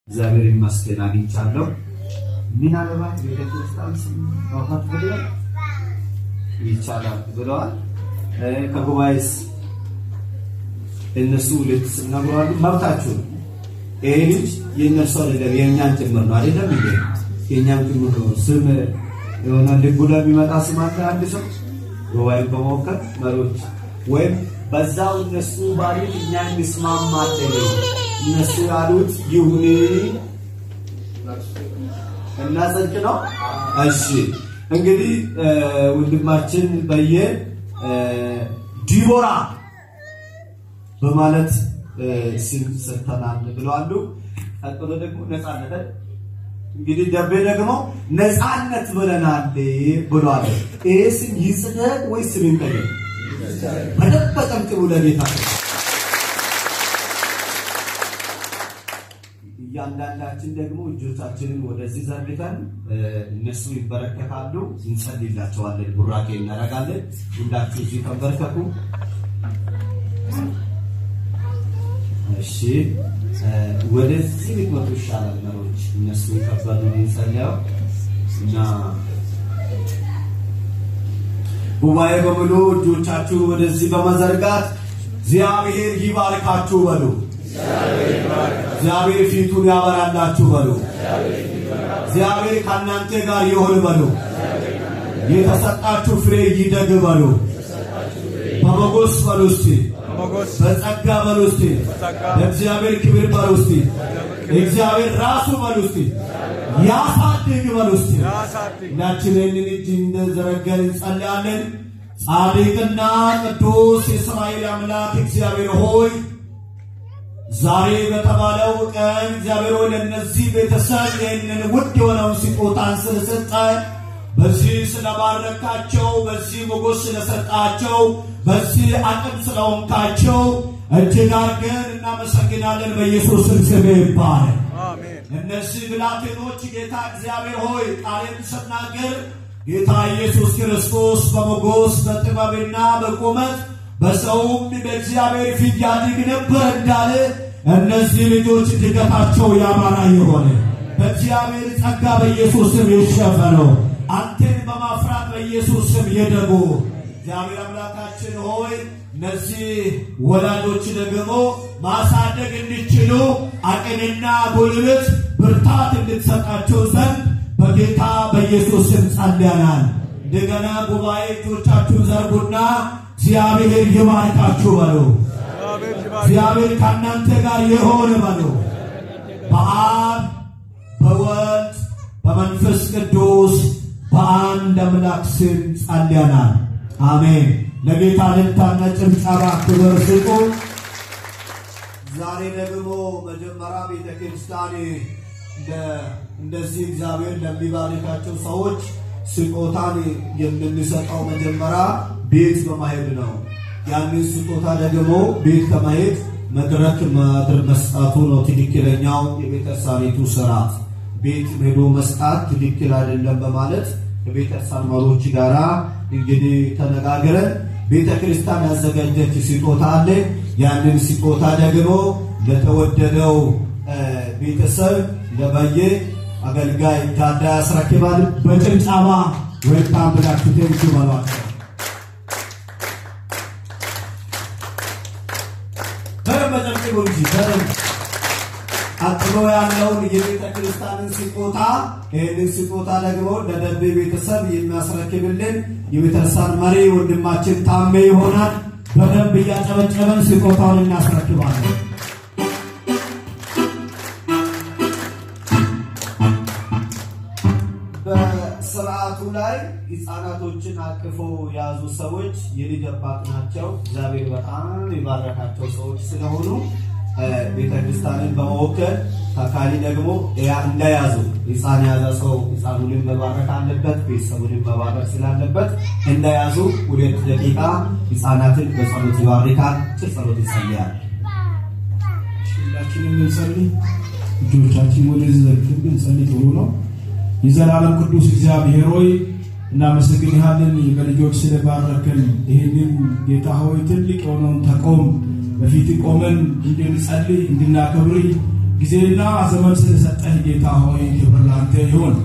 እግዚአብሔር ይመስገን አግኝቻለሁ። ምን አለባት ቤተክርስቲያን ማውጣት ብለው ይቻላል ብለዋል። ከጉባኤስ እነሱ ለተሰናግሯል መብታቸው ልጅ የነሱ አይደለም የኛን ጭምር ነው አይደለም እንዴ? የኛን ጭምር ነው። ስም የሆነ ልቡላ ቢመጣ ስማት አንድ ሰው ጉባኤ በመወከል መሪዎች ወይም በዛው እነሱ ባሉት እኛን እንስማማለን እነሱ ያሉት ይሁን እና ጽድቅ ነው። እሺ እንግዲህ ወንድማችን በየ ዲቦራ በማለት ስም ሰጥተናል ብለዋል። ቀጥሎ ደግሞ ነፃነት እንግዲህ ደቤ ደግሞ ነፃነት ብለናል ብለዋል። ስም ይጽደቅ ወይስ ስም ይቀደም? በደንብ ጥሩ ለጌታ ያንዳንዳችን ደግሞ እጆቻችንን ወደዚህ ዘርግተን እነሱ ይበረከታሉ እንጸልይላቸዋለን ቡራኬ እናደርጋለን። ሁላችሁ እዚህ ተንበርከኩ። እሺ ወደዚህ ቢመጡ ይሻላል መሮች እነሱ ይከበሉ እንጸልያው እና ጉባኤ በሙሉ እጆቻችሁ ወደዚህ በመዘርጋት እግዚአብሔር ይባርካችሁ በሉ። እግዚአብሔር ፊቱን ያበራላችሁ በሉ። እግዚአብሔር ከእናንተ ጋር ይሁን በሉ። የተሰጣችሁ ፍሬ ይደግ በሉ። በሞገስ በሉ እስቲ በጸጋ በሉ እስቲ ለእግዚአብሔር ክብር በሉ እስቲ እግዚአብሔር ራሱ በሉ እስቲ ያሳድግ በሉ እስቲ ሁላችንን እጅ እንደዘረጋን እንጸልያለን። ጻድቅና ቅዱስ የእስራኤል አምላክ እግዚአብሔር ሆይ ዛሬ በተባለው ቀን እግዚአብሔር ሆይ ለነዚህ ቤተሰብ ይህንን ውድ የሆነውን ስጦታን ስለሰጠ በዚህ ስለባረካቸው በዚህ ሞገስ ስለሰጣቸው በዚህ አቅም ስለሆንካቸው እጅግ አድርገን እናመሰግናለን። በኢየሱስ ስም ይባረክ። አሜን። እነዚህ ብላቴኖች ጌታ እግዚአብሔር ሆይ ቃልን ስናገር ጌታ ኢየሱስ ክርስቶስ በሞገስ በጥበብና በቁመት በሰውም በእግዚአብሔር ፊት ያድግ ነበር እንዳለ እነዚህ ልጆች ድገታቸው ያማረ ይሆን በእግዚአብሔር ጸጋ በኢየሱስ ስም ይሸፈኑ። አንተን በማፍራት በኢየሱስ ስም ይደጉ። እግዚአብሔር አምላካችን ሆይ እነዚህ ወላጆች ደግሞ ማሳደግ እንዲችሉ አቅምና ጉልበት ብርታት እንድትሰጣቸው ዘንድ በጌታ በኢየሱስ ስም ጸልያናል። እንደገና ጉባኤ እጆቻችሁን ዘርጉና እግዚአብሔር ይባርካችሁ በሉ። እግዚአብሔር ከእናንተ ጋር ይሁን በሉ። በአብ በወልድ በመንፈስ ቅዱስ በአንድ አምላክ ስም ጸልያናል። አሜን። ለጌታ ልታና ጭብጨባ ክብር ስጡ። ዛሬ ደግሞ መጀመሪያ ቤተክርስቲያን እንደዚህ እግዚአብሔር ለሚባርካቸው ሰዎች ስጦታን የምንሰጠው መጀመሪያ ቤት በማሄድ ነው። ያንን ስጦታ ደግሞ ቤት ከማሄድ መድረክ መስጠቱ ነው ትክክለኛው የቤተክርስቲያኒቱ ስርዓት። ቤት ሄዶ መስጠት ትክክል አይደለም በማለት ከቤተክርስቲያን መሪዎች ጋራ እንግዲህ ተነጋግረን ቤተክርስቲያን ያዘጋጀች ስጦታ አለ። ያንን ስጦታ ደግሞ ለተወደደው ቤተሰብ ለበየ አገልጋይ ጋዳ ያስረክባል። በጭብጨባ ወይታም ብላችሁ ተንከባሏቸው። አጥሮ ያለውን የቤተክርስቲያንን ስጦታ ይህንን ስጦታ ደግሞ ለደቤ ቤተሰብ የሚያስረክብልን የቤተክርስቲያን መሪ ወንድማችን ታሜ ይሆናል። በደንብ እያጨበጨበን ስጦታውን እናስረክባለን። በስርዓቱ ላይ ሕፃናቶችን አቅፎ ያዙ ሰዎች የልጅ አባት ናቸው። እግዚአብሔር በጣም ይባረካቸው ሰዎች ስለሆኑ ቤተክርስቲያንን በመወከል ታካሊ ደግሞ እንዳያዙ ሕፃን ያዘ ሰው ሕፃኑን መባረክ አለበት፣ ቤተሰቡን መባረክ ስላለበት እንዳያዙ 2 ደቂቃ ሕፃናትን በጸሎት ይባርካል። ጸሎት ይጸልያል። ሁላችንም እንጸልይ። እጆቻችን ወደዚህ ዘርግተን እንጸልይ። ጥሩ ነው። የዘላለም ቅዱስ እግዚአብሔር ሆይ እናመሰግንሃለን በልጆች ስለባረከን። ይሄንን ጌታ ሆይ ትልቅ የሆነውን ተቆም በፊት ቆመን እንድንጸልይ እንድናከብር ጊዜና ዘመን ስለሰጠህ ጌታ ሆይ ክብር ላንተ ይሁን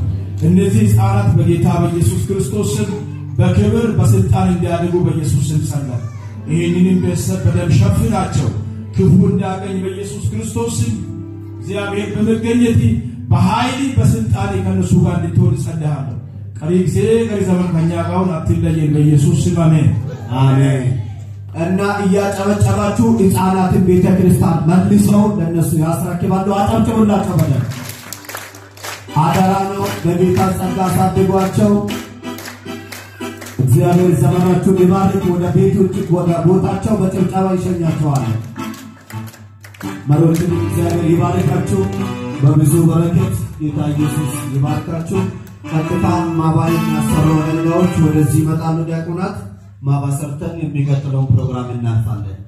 እነዚህ ሕፃናት በጌታ በኢየሱስ ክርስቶስ ስም በክብር በስልጣን እንዲያድጉ በኢየሱስ ስም ጸልያለሁ ይሄንንም በሰብ በደም ሸፍናቸው ክፉ እንዳገኝ በኢየሱስ ክርስቶስ ስም እግዚአብሔር በመገኘት በኃይል በስልጣን ከነሱ ጋር እንድትሆን ጸልያለሁ ቀሪ ጊዜ ቀሪ ዘመን ከኛ ጋር አትለየን በኢየሱስ ስም አሜን አሜን እና እያጨበጨባችሁ ሕፃናትን ቤተክርስቲያን መልሰው ለነሱ ያስረክባሉ አጨብጭቡላቸው በደም አደራ ነው በጌታ ጸጋ አሳድጓቸው እግዚአብሔር ዘመናችሁን ይባርክ ወደ ቤቶች ወደ ቦታቸው በጭብጨባ ይሸኛቸዋል መሮችን እግዚአብሔር ይባርካችሁ በብዙ በረከት ጌታ ኢየሱስ ይባርካችሁ ቀጥታ ማባይና ሰራው ነገሮች ወደዚህ ይመጣሉ ዲያቆናት ማባሰርተን የሚቀጥለው ፕሮግራም እናልፋለን